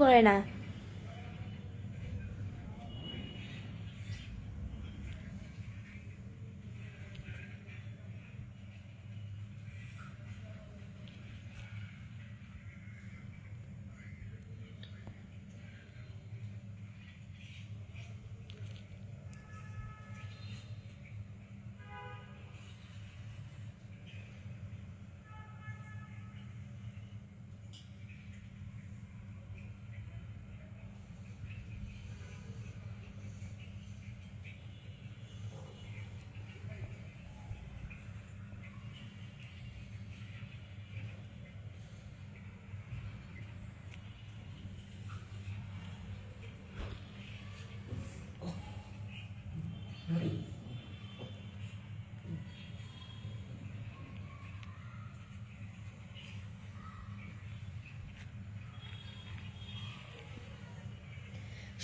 করে না।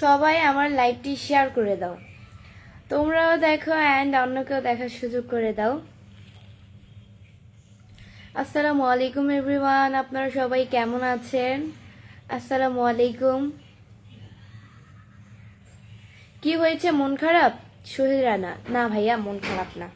সবাই আমার লাইভটি শেয়ার করে দাও, তোমরাও দেখো অ্যান্ড অন্যকেও দেখার সুযোগ করে দাও। আসসালামু আলাইকুম এভরিওয়ান, আপনারা সবাই কেমন আছেন? আসসালামু আলাইকুম। কি হয়েছে, মন খারাপ? সোহেল রানা, না ভাইয়া মন খারাপ না।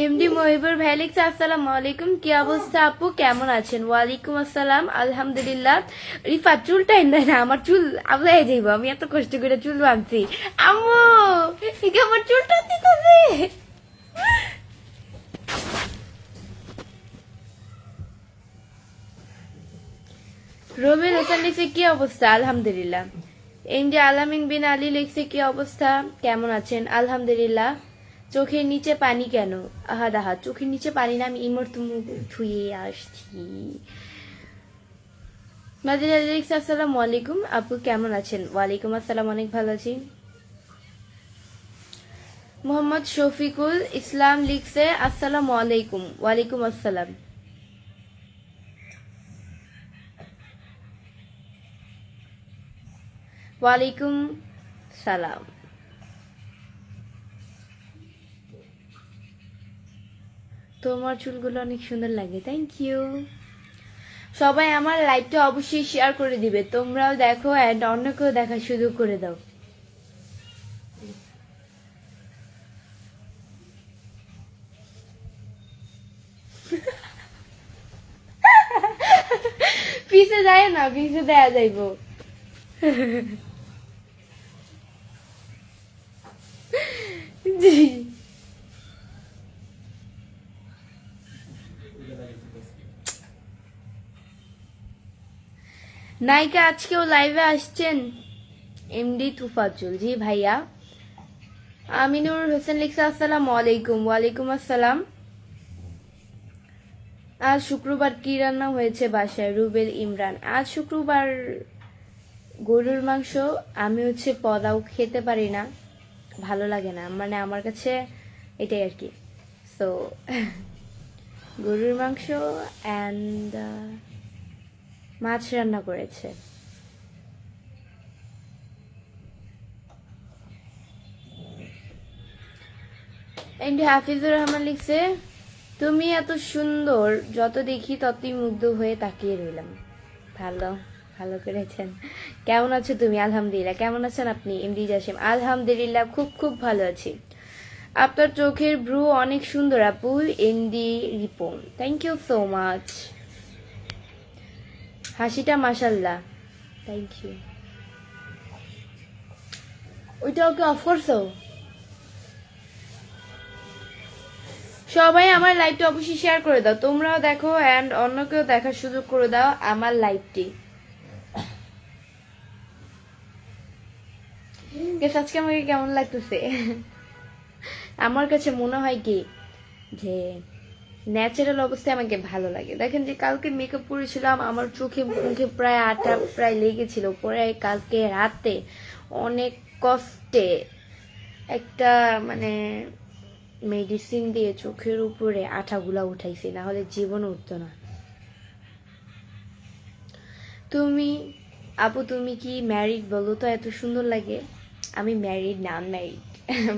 এমডি মহিবুর ভাই লিখছে আসসালামু আলাইকুম, কি অবস্থা আপু, কেমন আছেন? ওয়ালাইকুম আসসালাম, আলহামদুলিল্লাহ। রিফা চুলটা এনে না, আমার চুল আবলাই যাইব, আমি এত কষ্ট করে চুল বাঁধছি। আম্মু ঠিক আমার চুলটা দিতেছে। রবিউল হোসেন লিখছে কি অবস্থা? আলহামদুলিল্লাহ। এমডি আলামিন বিন আলী লিখছে কি অবস্থা, কেমন আছেন? আলহামদুলিল্লাহ। চোখের নিচে পানি কেন? আহা দাহা, চোখের নিচে পানি না, আমি ইমর তুমি ধুয়ে আসছি। মাদির আলী লিখছে আসসালামু আলাইকুম আপু, কেমন আছেন? ওয়ালাইকুম আসসালাম, অনেক ভালো আছি। মোহাম্মদ শফিকুল ইসলাম লিখছে আসসালামু আলাইকুম। ওয়ালাইকুম আসসালাম। ওয়ালাইকুম সালাম। তোমার চুলগুলো অনেক সুন্দর লাগে, থ্যাংক ইউ। সবাই আমার লাইভটা অবশ্যই শেয়ার করে দিবে, তোমরাও দেখো অ্যান্ড অন্যকেও দেখার সুযোগ করে দাও। পিছে যায় না, পিছে দেয়া যাইব। জি, নায়িকা আজকেও লাইভে আসছেন? এমডি তুফাজুল, জি ভাইয়া। আমিনুর হোসেন লিখছে আসসালামু আলাইকুম। ওয়ালাইকুম আসসালাম। আজ শুক্রবার, কি রান্না হয়েছে বাসায়? রুবেল ইমরান, আজ শুক্রবার গরুর মাংস। আমি পোলাও খেতে পারি না, ভালো লাগে না, মানে আমার কাছে এটাই আর কি। সো গরুর মাংস অ্যান্ড মাছ রান্না করেছে। এন্ড হাফিজুর রহমান লিখছে তুমি এত সুন্দর, যত দেখি ততই মুগ্ধ হয়ে তাকিয়ে রইলাম। ভালো, ভালো করেছেন। কেমন আছো তুমি? আলহামদুলিল্লাহ। কেমন আছেন আপনি? এমডি জাসিম, আলহামদুলিল্লাহ খুব খুব ভালো আছি। আপনার চোখের ভ্রু অনেক সুন্দর আপু। MD Ripon, thank you so much. হাসিটা মাশাল্লাহ, থ্যাংক ইউ। ওইটা ওকে অফ করছো? সবাই আমার লাইভটা অবশ্যই শেয়ার করে দাও, তোমরাও দেখো অ্যান্ড অন্যকেও দেখার সুযোগ করে দাও আমার লাইভটি। আজকে আমাকে কেমন লাগতেছে? আমার কাছে মনে হয় কি যে ন্যাচারাল অবস্থায় আমাকে ভালো লাগে। দেখেন যে কালকে মেকআপ করেছিলাম, আমার চোখে মুখে প্রায় আঠা প্রায় লেগেছিল, পরে কালকে রাতে অনেক কষ্টে একটা মানে মেডিসিন দিয়ে চোখের উপরে আঠাগুলা উঠাইছি, না হলে জীবন উঠতো না। তুমি আপু তুমি কি ম্যারিড? বলো তো, এত সুন্দর লাগে। আমি ম্যারিড না, আনম্যারিড।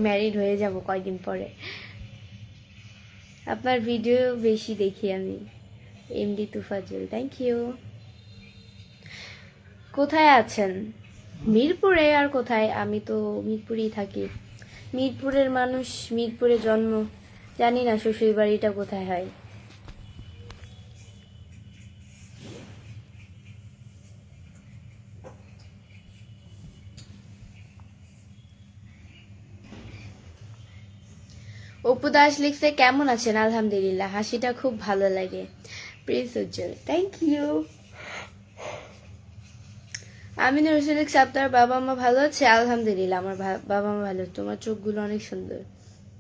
ম্যারিড হয়ে যাব কয়দিন পরে। আপনার ভিডিও বেশি দেখি আমি। MD Tufazul, thank you. কোথায় আছেন? মিরপুরে। আর কোথায়, আমি তো মিরপুরেই থাকি। মিরপুরের মানুষ, মিরপুরে জন্ম। জানি না শ্বশুর বাড়িটা কোথায় হয়। অপু দাস লিখছে কেমন আছেন? আলহামদুলিল্লাহ, হাসিটা খুব ভালো লাগে। Prince Ujjal, thank you. Aminur Hossain লিখছে আপনার বাবা মা ভালো আছে? আলহামদুলিল্লাহ, আমার বাবা মা ভালো। তোমার চোখগুলো অনেক সুন্দর,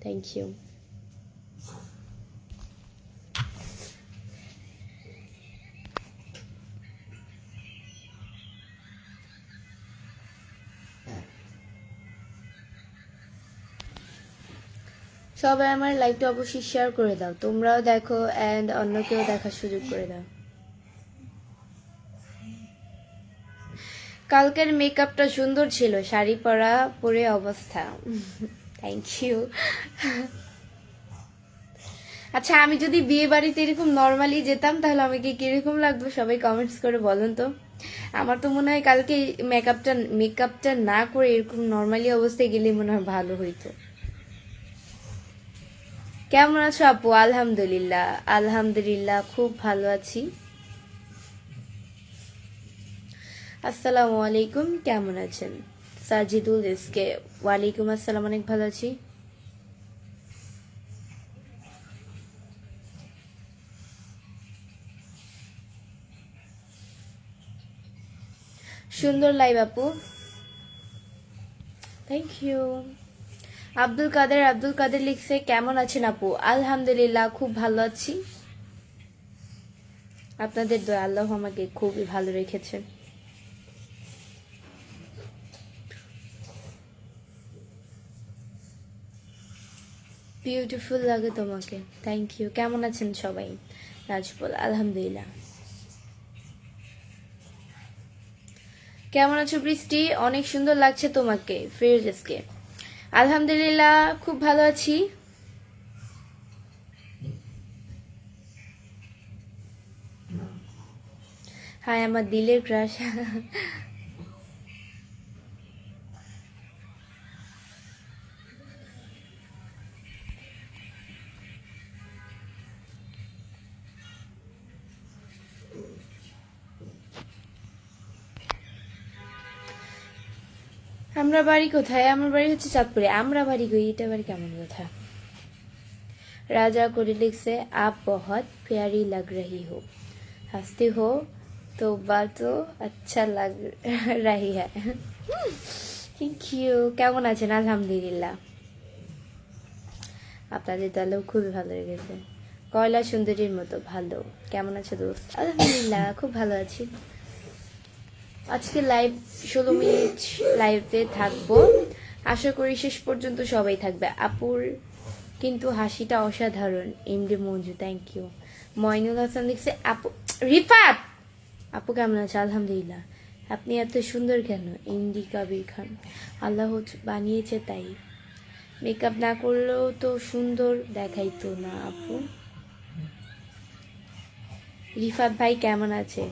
থ্যাংক ইউ। সবাই আমার লাইভটা অবশ্যই শেয়ার করে দাও, তোমরাও দেখো এন্ড অন্যকেও দেখার সুযোগ করে দাও। কালকের মেকআপটা সুন্দর ছিল, শাড়ি পরে অবস্থা। Thank you. আচ্ছা, আমি যদি বিয়ে বাড়িতে এরকম নর্মালি যেতাম তাহলে আমাকে কিরকম লাগবে সবাই কমেন্টস করে বলুন তো। আমার তো মনে হয় কালকে মেকআপটা না করে এরকম নর্মালি অবস্থায় গেলে মনে হয় ভালো হইতো। কেমন আছো আপু? আলহামদুলিল্লাহ, আলহামদুলিল্লাহ খুব ভালো আছি। আসসালামু আলাইকুম, কেমন আছেন? সাজিদুল ইসকে, ওয়ালাইকুম আসসালাম, অনেক ভালো আছি। সুন্দর লাইভ আপু, থ্যাংক ইউ। আব্দুল কাদের লিখছে কেমন আছেন আপু? আলহামদুলিল্লাহ খুব ভালো আছি, আপনাদের দয়া, আল্লাহ আমাকে খুবই ভালো রেখেছে। বিউটিফুল লাগে তোমাকে, থ্যাংক ইউ। কেমন আছেন সবাই? রাজপল, আলহামদুলিল্লাহ। কেমন আছো বৃষ্টি? অনেক সুন্দর লাগছে তোমাকে। ফিরোজকে, আলহামদুলিল্লাহ খুব ভালো আছি। হাই আমার দিলের ক্রাশ। আমরা বাড়ি কোথায়? আমার বাড়ি হচ্ছে চাঁদপুরে। আমরা বাড়ি কই? এটা বাড়ি কেমন কথা? राजा कोरिलिक से आप बहुत प्यारी लग रही हो, हंसती हो तो बात तो अच्छा लग रही है। Thank you. কেমন আছেন? আলহামদুলিল্লাহ, আপনাদের দলেও খুবই ভালো লেগেছে। কয়লা সুন্দরীর মতো ভালো। কেমন আছো দোস্ত? আলহামদুলিল্লাহ খুব ভালো আছি। আজকে লাইভ 16 মিনিট লাইভে থাকবো, আশা করি শেষ পর্যন্ত সবাই থাকবে। আপুর কিন্তু হাসিটা অসাধারণ। MD Monju, thank you. Moinul Hasan লিখছে আপু, রিফাত আপু কেমন আছে? আলহামদুলিল্লাহ। আপনি এত সুন্দর কেন? এমডি কাবির খান, আল্লাহ বানিয়েছে তাই, মেকআপ না করলেও তো সুন্দর দেখাইতো না আপু। রিফাত ভাই কেমন আছে?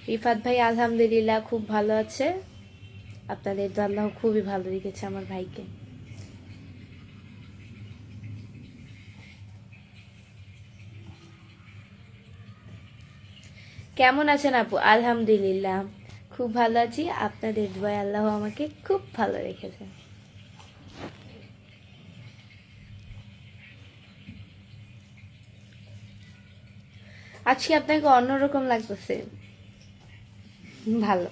রিফাত ভাই আলহামদুলিল্লাহ খুব ভালো আছে, আপনাদের তো আল্লাহ খুবই ভালো রেখেছে আমার ভাইকে। কেমন আছেন আপু? আলহামদুলিল্লাহ খুব ভালো আছি, আপনাদের দোয়ায় আল্লাহ আমাকে খুব ভালো রেখেছে। আজকে আপনাকে অন্যরকম লাগতেছে, ভালো।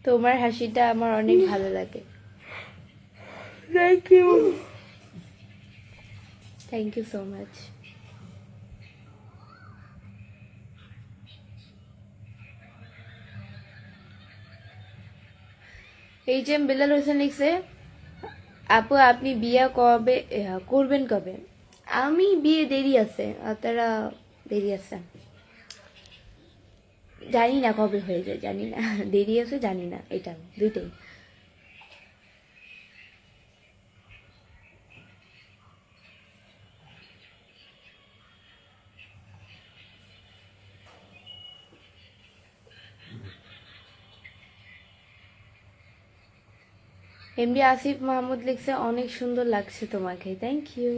তোমার হাসিটা আমার অনেক ভালো লাগে। Thank you, thank you so much. H M Belal Hossain লিখছে আপু আপনি বিয়ে কবে করবেন কবে? আমি বিয়ে দেরি আছে, আপনারা দেরি আছে। জানি না কবে হয়ে যায়, জানি না, দেরি আছে জানি না, এটা দুইটাই। এমডি আসিফ মাহমুদ লিখছে অনেক সুন্দর লাগছে তোমাকে, থ্যাংক ইউ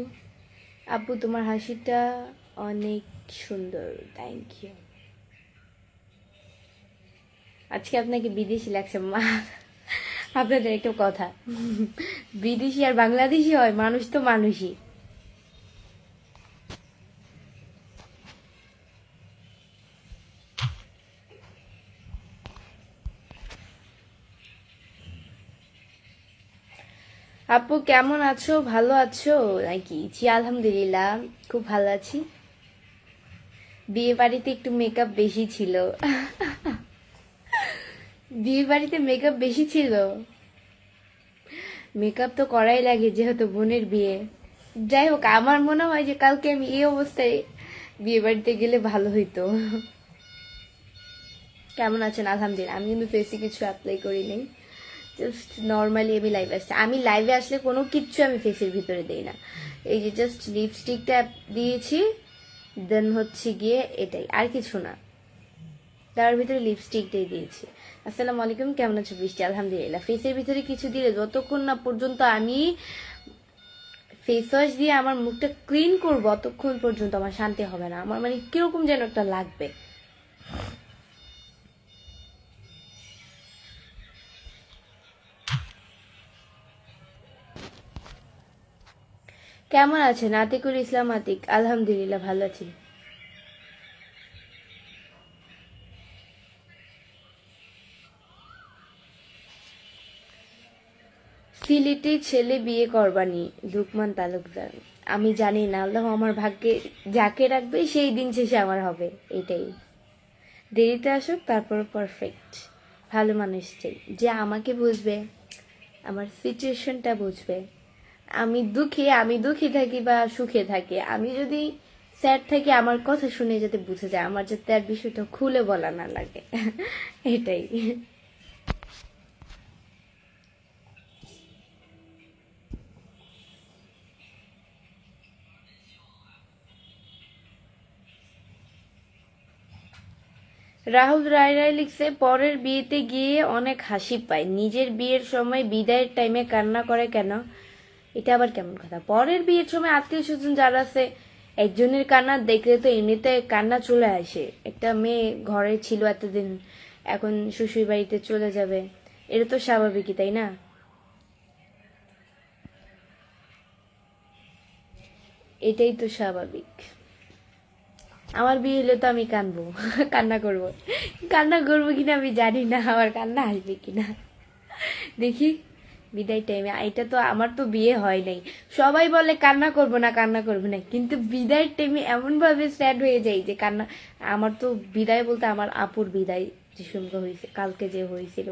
আপু, তোমার হাসিটা অনেক সুন্দর, থ্যাংক ইউ। আজকে আপনাকে বিদেশি লাগছে মা। আপনাদের একটা কথা, বিদেশি আর বাংলাদেশি হয়, মানুষ তো মানুষই। আপু কেমন আছো, ভালো আছো নাকি? জি আলহামদুলিল্লাহ, খুব ভালো আছি। বিয়ে বাড়িতে একটু মেকআপ বেশি ছিল। বিয়ে বাড়িতে মেকআপ বেশি ছিল। মেকআপ তো করাই লাগে যেহেতু বোনের বিয়ে। যাই হোক, আমার মনে হয় যে কালকে আমি এই অবস্থায় বিয়ে বাড়িতে গেলে ভালো হইতো। কেমন আছেন? আলহামদুলিল্লাহ। আমি কিন্তু ফেসে কিছু অ্যাপ্লাই করি নাই, জাস্ট নর্মালি আমি লাইভে আসছি। আমি লাইভে আসলে কোনো কিচ্ছু আমি ফেসের ভিতরে দিই না, এই যে জাস্ট লিপস্টিকটা দিয়েছি, দেন হচ্ছে গিয়ে এটাই, আর কিছু না। তার ভিতরে লিপস্টিকটাই দিয়েছি। আসসালামু আলাইকুম, কেমন আছো বৃষ্টি? আলহামদুলিল্লাহ। ফেসের ভিতরে কিছু দিলে যতক্ষণ না পর্যন্ত আমি ফেস ওয়াশ দিয়ে আমার মুখটা ক্লিন করবো, অতক্ষণ পর্যন্ত আমার শান্তি হবে না। আমার মানে কিরকম যেন একটা লাগবে। কেমন আছেন আতিকুল ইসলাম? আতিক, আলহামদুলিল্লাহ ভালো আছি। সিলেটি ছেলে বিয়ে করবানি, লুকমান তালুকদার। আমি জানি না, আল্লাহ আমার ভাগ্যে যাকে রাখবে সেই দিন শেষে আমার হবে, এটাই। দেরিতে আসুক, তারপর পারফেক্ট ভালো মানুষ চাই, যে আমাকে বুঝবে, আমার সিচুয়েশনটা বুঝবে। আমি দুঃখী থাকি বা সুখে থাকি, আমি যদি স্যাড থাকি আমার কথা শুনে যাতে বুঝে যায়, আমার যাতে আর বিষয়টা খুলে বলা না লাগে। এটাই। রাহুল রায় রায় লিখছে পরের বিয়েতে গিয়ে অনেক হাসি পায়, নিজের বিয়ের সময় বিদায়ের টাইমে কান্না করে কেন? এটা আবার কেমন কথা? পরের বিয়ের সময় আত্মীয় স্বজন যারা আছে, একজনের কান্না দেখলে তো এমনিতে কান্না চলে আসে। একটা মেয়ে ঘরে ছিল এতদিন, এখন শ্বশুর বাড়িতে চলে যাবে, এটা তো স্বাভাবিকই, তাই না? এটাই তো স্বাভাবিক। আমার বিয়ে হলে তো আমি কানবো, কান্না করব। কান্না করবো কিনা আমি জানি না, আমার কান্না আসবে কিনা দেখি বিদায় টাইমে। এটা তো আমার তো বিয়ে হয় নাই, সবাই বলে কান্না করব না কান্না করব না, কিন্তু বিদায়ের টাইমে এমন ভাবে স্যাড হয়ে যাই যে কান্না। আমার তো বিদায় বলতে আমার আপুর বিদায় যে সঙ্গে হয়েছে, কালকে যে হয়েছিল,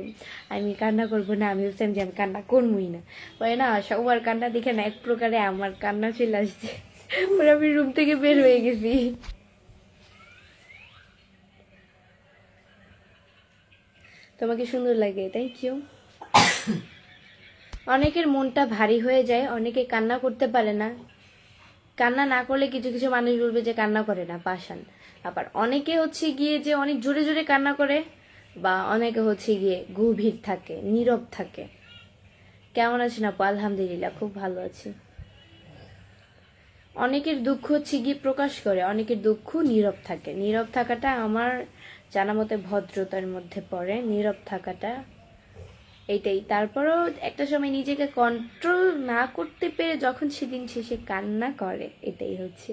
আমি কান্না করব না, আমি বলছিলাম যে আমি কান্না করবই না। বলে না, সবার কান্না দেখে না এক প্রকারে আমার কান্না চলে আসছে, পরে আমি রুম থেকে বের হয়ে গেছি। তোমাকে সুন্দর লাগে, থ্যাংক ইউ। অনেকের মনটা ভারী হয়ে যায়, অনেকে কান্না করতে পারে না। কান্না না করলে কিছু কিছু মানুষ বলবে যে কান্না করে না, পাষাণ। আবার অনেকে হচ্ছে গিয়ে যে অনেক জোরে জোরে কান্না করে, বা অনেকে হচ্ছে গিয়ে গভীর থাকে, নীরব থাকে। কেমন আছেন আপু? আলহামদুলিল্লাহ, খুব ভালো আছি। অনেকের দুঃখ হচ্ছে গিয়ে প্রকাশ করে, অনেকের দুঃখ নীরব থাকে। নীরব থাকাটা আমার জানা মতে ভদ্রতার মধ্যে পড়ে, নীরব থাকাটা, এইটাই। তারপরও একটা সময় নিজেকে কন্ট্রোল না করতে পেরে যখন সেদিন শেষে কান্না করে, এটাই হচ্ছে।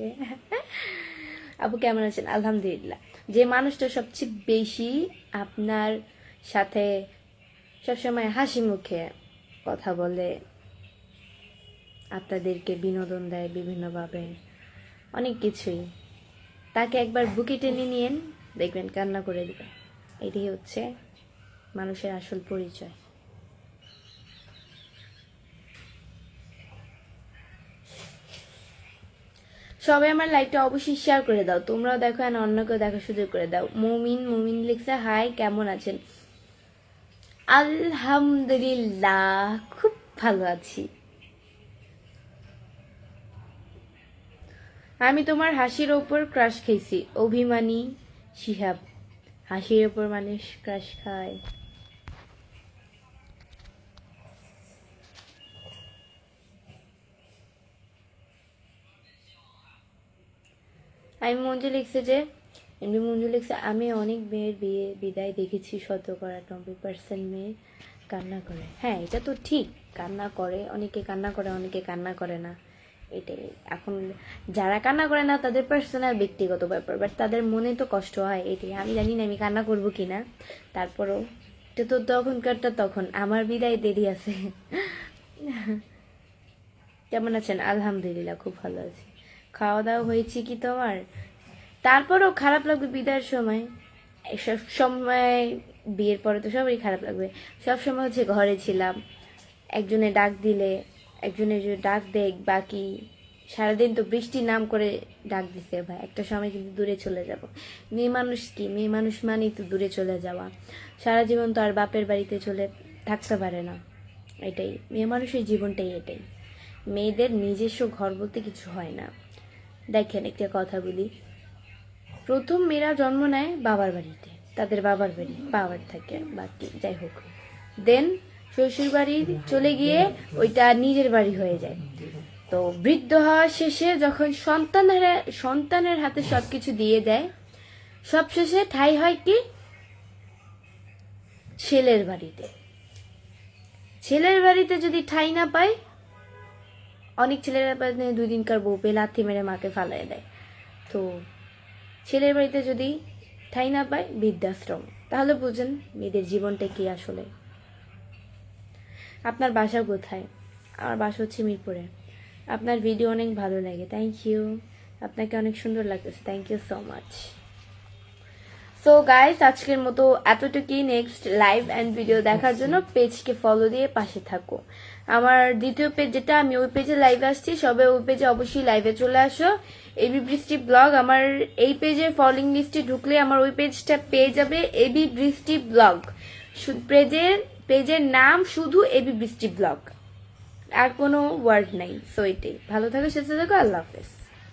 আপু কেমন আছেন? আলহামদুলিল্লাহ। যে মানুষটা সবচেয়ে বেশি আপনার সাথে সবসময় হাসি মুখে কথা বলে, আপনাদেরকে বিনোদন দেয় বিভিন্নভাবে, অনেক কিছুই, তাকে একবার বুকে টেনে নিয়েন, দেখবেন কান্না করে দেবে। এটাই হচ্ছে মানুষের আসল পরিচয়। সবাই আমার লাইভটা অবশ্যই শেয়ার করে দাও, তোমরাও দেখো আর অন্যকেও দেখার সুযোগ করে দাও। মুমিন লিখছে হাই, কেমন আছেন? আলহামদুলিল্লাহ, খুব ভালো আছি। আমি তোমার হাসির ওপর ক্রাশ খেয়েছি। অভিমানী শিহাব, হাসির ওপর মানুষ ক্রাশ খায়। আমি মঞ্জু লিখছে যে এমনি মঞ্জু লিখছে আমি অনেক মেয়ের বিয়ে বিদায় দেখেছি, 90% মেয়ে কান্না করে। হ্যাঁ, এটা তো ঠিক, কান্না করে, অনেকে কান্না করে, অনেকে কান্না করে না। এটাই এখন যারা কান্না করে না তাদের পার্সোনাল ব্যক্তিগত ব্যাপার, বাট তাদের মনে তো কষ্ট হয়। এটাই, আমি জানি না আমি কান্না করবো কিনা, তারপরও এটা তো তখনকারটা তখন, আমার বিদায় দেরি আছে। কেমন আছেন? আলহামদুলিল্লাহ, খুব ভালো আছি। খাওয়া দাওয়া হয়েছে কি তোমার? তারপরও খারাপ লাগবে বিদায়ের সময়, সব সময় বিয়ের পরে তো সবারই খারাপ লাগবে। সব সময় হচ্ছে ঘরে ছিলাম, একজনে ডাক দিলে একজনের যে ডাক দেখ, বাকি সারাদিন তো বৃষ্টির নাম করে ডাক দিছে ভাই, একটা সময় কিন্তু দূরে চলে যাব। মেয়ে মানুষ কি, মেয়ে মানুষ মানেই তো দূরে চলে যাওয়া, সারা জীবন তো আর বাপের বাড়িতে চলে থাকতে পারে না। এটাই মেয়ে মানুষের জীবনটাই এটাই, মেয়েদের নিজস্ব ঘর বলতে কিছু হয় না। দেখেন একটা কথা বলি, প্রথম মেয়েরা জন্ম নেয় বাবার বাড়িতে, তাদের বাবার বাড়ি পাওয়ার থাকে, বাকি যাই হোক, দেন শ্বশুর বাড়ি চলে গিয়ে ওইটা নিজের বাড়ি হয়ে যায়। তো বৃদ্ধ হওয়ার শেষে যখন সন্তানের হাতে সবকিছু দিয়ে দেয়, সব শেষে ঠাঁই হয় কি ছেলের বাড়িতে। ছেলের বাড়িতে যদি ঠাঁই না পায়, অনেক ছেলেরা 2 দিনকার বউ পেয়ে লাথি মেরে মাকে ফালাই দেয়। তো ছেলের বাড়িতে যদি ঠাঁই না পায়, বৃদ্ধাশ্রম। তাহলে বুঝেন মেয়েদের জীবনটা কি আসলে। আপনার বাসা কোথায়? আমার বাসা হচ্ছে মিরপুরে। আপনার ভিডিও অনেক ভালো লাগে, থ্যাংক ইউ। আপনাকে অনেক সুন্দর লাগতেছে, thank you so much. So guys, আজকের মতো এতটুকুই। নেক্সট লাইভ অ্যান্ড ভিডিও দেখার জন্য পেজকে ফলো দিয়ে পাশে থাকো। আমার দ্বিতীয় পেজ যেটা, আমি ওই পেজে লাইভে আসছি, সবাই ওই পেজে অবশ্যই লাইভে চলে আসো। এবি বৃষ্টি ব্লগ, আমার এই পেজে ফলোইং লিস্টে ঢুকলে আমার ওই পেজটা পেয়ে যাবে, এবি বৃষ্টি ব্লগ। পেজের নাম শুধু এবি বৃষ্টি ব্লগ, আর কোনো ওয়ার্ড নাই। সো এটাই, ভালো থাকো, সুস্থ থাকো, আল্লাহ হাফেজ।